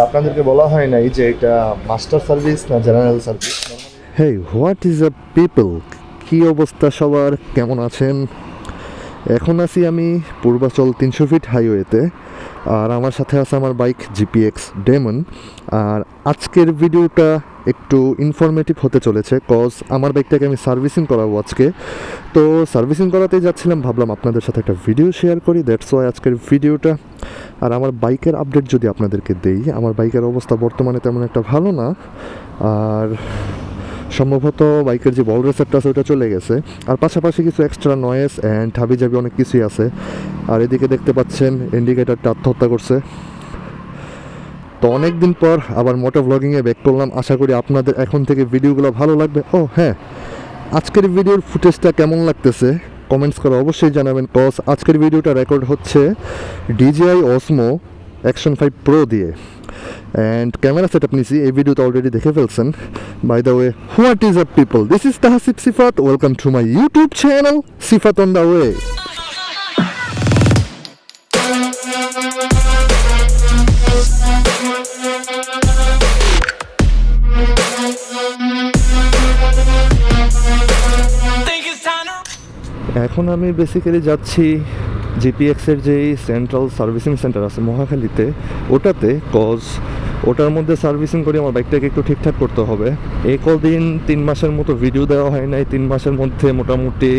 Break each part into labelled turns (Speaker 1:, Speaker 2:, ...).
Speaker 1: আপনাদেরকে বলা হয় নাই যে এটা মাস্টার সার্ভিস না general service. Hey what is a people, কী অবস্থা সবার, কেমন আছেন? এখন আছি আমি পূর্বাচল 300 ফিট হাইওয়েতে, আর আমার সাথে আছে আমার বাইক GPX ডেমন। আর আজকের ভিডিওটা একটু ইনফরমেটিভ হতে চলেছে, কজ আমার বাইকটাকে আমি সার্ভিসিং করাবো আজকে। তো সার্ভিসিং করাতেই যাচ্ছিলাম, ভাবলাম আপনাদের সাথে একটা ভিডিও শেয়ার করি, দ্যাটস ওয়াই আজকের ভিডিওটা। আর আমার বাইকের আপডেট যদি আপনাদেরকে দেই, আমার বাইকের অবস্থা বর্তমানে তেমন একটা ভালো না। আর সম্ভবত বাইকের যে বল রেসারটা আছে ওটা চলে গেছে, আর পাশাপাশি কিছু এক্সট্রা নয়েজ অ্যান্ড হাবিজাবি অনেক কিছুই আছে। আর এদিকে দেখতে পাচ্ছেন ইন্ডিকেটারটা আত্মহত্যা করছে। তো অনেক দিন পর আবার মোটো ব্লগিংয়ে ব্যাক করলাম, আশা করি আপনাদের এখন থেকে ভিডিওগুলো ভালো লাগবে। ও হ্যাঁ, আজকের ভিডিওর ফুটেজটা কেমন লাগতেছে কমেন্টস করে অবশ্যই জানাবেন, কজ আজকের ভিডিওটা রেকর্ড হচ্ছে DJI Osmo Action 5 Pro দিয়ে, অ্যান্ড ক্যামেরা সেট আপ নিছি, এই ভিডিওতে অলরেডি দেখে ফেলছেন। By the way, what is up people, this is Tahsif Sifat, welcome to my YouTube channel Sifat on the way. এখন আমি বেসিক্যালি যাচ্ছি GPX-এর যেই সেন্ট্রাল সার্ভিসিং সেন্টার আছে মহাখালীতে, ওটাতে, কজ ওটার মধ্যে সার্ভিসিং করে আমার বাইকটাকে একটু ঠিকঠাক করতে হবে। এই কদিন 3 মাসের মতো ভিডিও দেওয়া হয় নাই, 3 মাসের মধ্যে মোটামুটি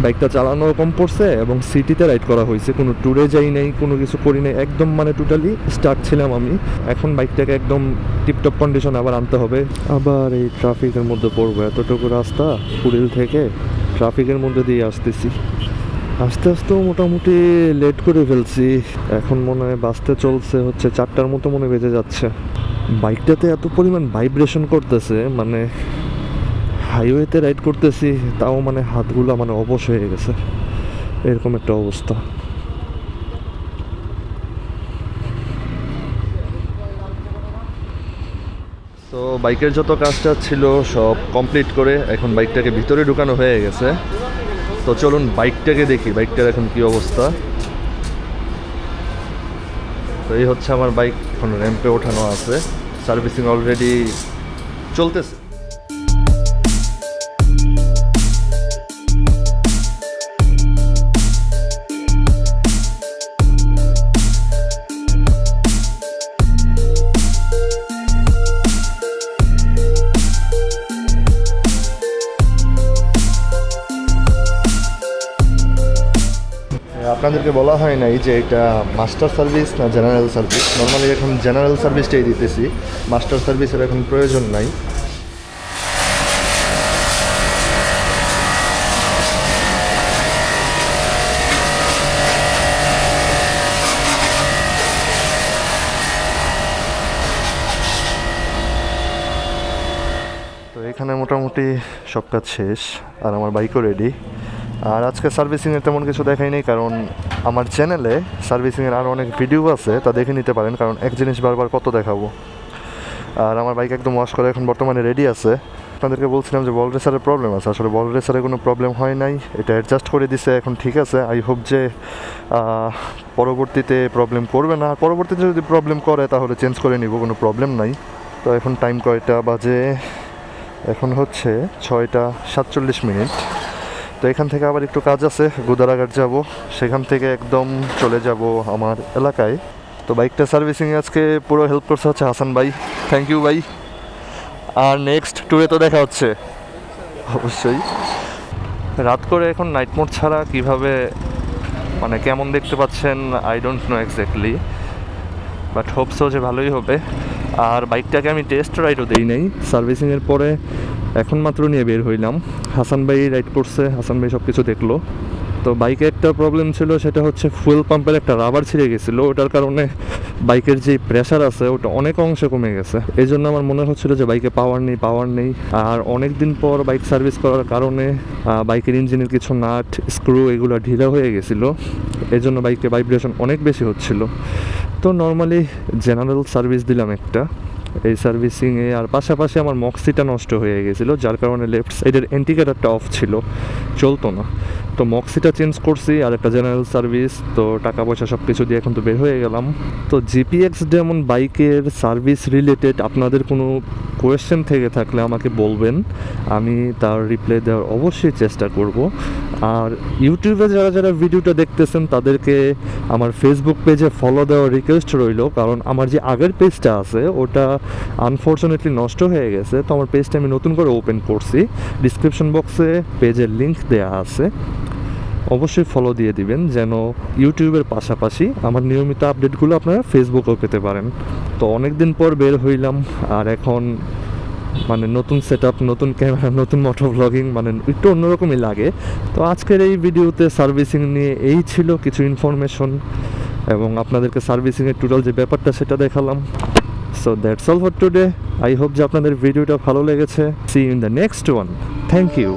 Speaker 1: বাইকটা চালানো কম পড়ছে এবং সিটিতে রাইড করা হয়েছে, কোনো ট্যুরে যাই নাই, কোনো কিছু করি নাই, একদম মানে টোটালি স্টার্ট ছিলাম আমি। এখন বাইকটাকে একদম টিপটপ কন্ডিশন আবার আনতে হবে। আবার এই ট্রাফিকের মধ্যে পড়বো, এতটুকু রাস্তা কুড়িল থেকে ট্রাফিকের মধ্যে দিয়ে আসতেছি, আস্তে আস্তেও মোটামুটি লেট করে ফেলছি। এখন মনে হয় বাসতে চলছে হচ্ছে 4টার মতো মনে বেজে যাচ্ছে। বাইকটাতে এত পরিমাণ ভাইব্রেশন করতেছে, মানে হাইওয়েতে রাইড করতেছি তাও মানে হাতগুলো মানে অবশ হয়ে গেছে, এরকম একটা অবস্থা। তো বাইকের যত কাজটা ছিল সব কমপ্লিট করে এখন বাইকটাকে ভিতরে ঢুকানো হয়ে গেছে। তো চলুন বাইকটাকে দেখি, বাইকটার এখন কি অবস্থা। তো এই হচ্ছে আমার বাইক, এখন র্যাম্পে ওঠানো আছে, সার্ভিসিং অলরেডি চলতেছে। আপনাদেরকে বলা হয় নাই যে এটা মাস্টার সার্ভিস না জেনারেল সার্ভিস। নর্মালি এখন জেনারেল সার্ভিসটাই দিতেছি, মাস্টার সার্ভিসের এখন প্রয়োজন নাই। তো এখানে মোটামুটি সব কাজ শেষ, আর আমার বাইকও রেডি। আর আজকে সার্ভিসিংয়ের তেমন কিছু দেখাই নেই, কারণ আমার চ্যানেলে সার্ভিসিংয়ের আরও অনেক ভিডিও আছে, তা দেখে নিতে পারেন, কারণ এক জিনিস বারবার কত দেখাবো। আর আমার বাইক একদম ওয়াশ করে এখন বর্তমানে রেডি আছে। আপনাদেরকে বলছিলাম যে বল রেসারের প্রবলেম আছে, আসলে বল রেসারে কোনো প্রবলেম হয় নাই, এটা অ্যাডজাস্ট করে দিছে, এখন ঠিক আছে। আই হোপ যে পরবর্তীতে প্রবলেম করবে না, পরবর্তীতে যদি প্রবলেম করে তাহলে চেঞ্জ করে নিব, কোনো প্রবলেম নাই। তো এখন টাইম কয়টা বাজে, এখন হচ্ছে 6:47। তো এখান থেকে আবার একটু কাজ আছে, গুদারাঘাট যাব, সেখান থেকে একদম চলে যাব আমার এলাকায়। তো বাইকটা সার্ভিসিংয়ে আজকে পুরো হেল্প করছে হচ্ছে হাসান ভাই, থ্যাংক ইউ ভাই। আর নেক্সট ট্যুরে তো দেখা হচ্ছে অবশ্যই। রাত করে এখন নাইট মোড ছাড়া কিভাবে মানে কেমন দেখতে পাচ্ছেন I don't know exactly, but hope so যে ভালোই হবে। আর বাইকটাকে আমি টেস্ট রাইডও দিই নাই, সার্ভিসিংয়ের পরে এখন মাত্র নিয়ে বের হইলাম। হাসান ভাই রাইড করছে, হাসান ভাই সব কিছু দেখলো। তো বাইকে একটা প্রবলেম ছিল, সেটা হচ্ছে ফুয়েল পাম্পের একটা রাবার ছিঁড়ে গেছিলো, ওটার কারণে বাইকের যে প্রেশার আছে ওটা অনেক অংশে কমে গেছে। এই জন্য আমার মনে হচ্ছিলো যে বাইকে পাওয়ার নেই। আর অনেক দিন পর বাইক সার্ভিস করার কারণে বাইকের ইঞ্জিনের কিছু নাট স্ক্রু এগুলো ঢিলা হয়ে গেছিলো, এই জন্য বাইকে ভাইব্রেশন অনেক বেশি হচ্ছিলো। তো নর্মালি জেনারেল সার্ভিস দিলাম একটা, এই সার্ভিসিংয়ে। আর পাশাপাশি আমার মক্সিটা নষ্ট হয়ে গেছিলো, যার কারণে লেফট সাইডের ইন্ডিকেটরটা অফ ছিল, চলতো না। তো মক্সিটা চেঞ্জ করছি, আর একটা জেনারেল সার্ভিস। তো টাকা পয়সা সব কিছু দিয়ে এখন তো বের হয়ে গেলাম। তো জিপিএক্স ডেমন বাইকের সার্ভিস রিলেটেড আপনাদের কোনো কোয়েশ্চেন থেকে থাকলে আমাকে বলবেন, আমি তার রিপ্লাই দেওয়ার অবশ্যই চেষ্টা করব। আর ইউটিউবে যারা যারা ভিডিওটা দেখতেছেন তাদেরকে আমার ফেসবুক পেজে ফলো দেওয়ার রিকোয়েস্ট রইল, কারণ আমার যে আগের পেজটা আছে ওটা আনফর্চুনেটলি নষ্ট হয়ে গেছে। তো আমার পেজটা আমি নতুন করে ওপেন করছি, ডিসক্রিপশন বক্সে পেজের লিঙ্ক দেওয়া আছে, অবশ্যই ফলো দিয়ে দিবেন যেন ইউটিউবের পাশাপাশি আমার নিয়মিত আপডেটগুলো আপনারা ফেসবুকেও পেতে পারেন। তো অনেক দিন পর বের হইলাম, আর এখন মানে নতুন সেট আপ, নতুন ক্যামেরা, নতুন মোটো ব্লগিং, মানে একটু অন্যরকমই লাগে। তো আজকের এই ভিডিওতে সার্ভিসিং নিয়ে এই ছিল কিছু ইনফরমেশন, এবং আপনাদেরকে সার্ভিসিংয়ের টোটাল যে ব্যাপারটা সেটা দেখালাম। So that's all for today. I hope যে আপনাদের ভিডিওটা ভালো লেগেছে। See you in the next one. Thank you.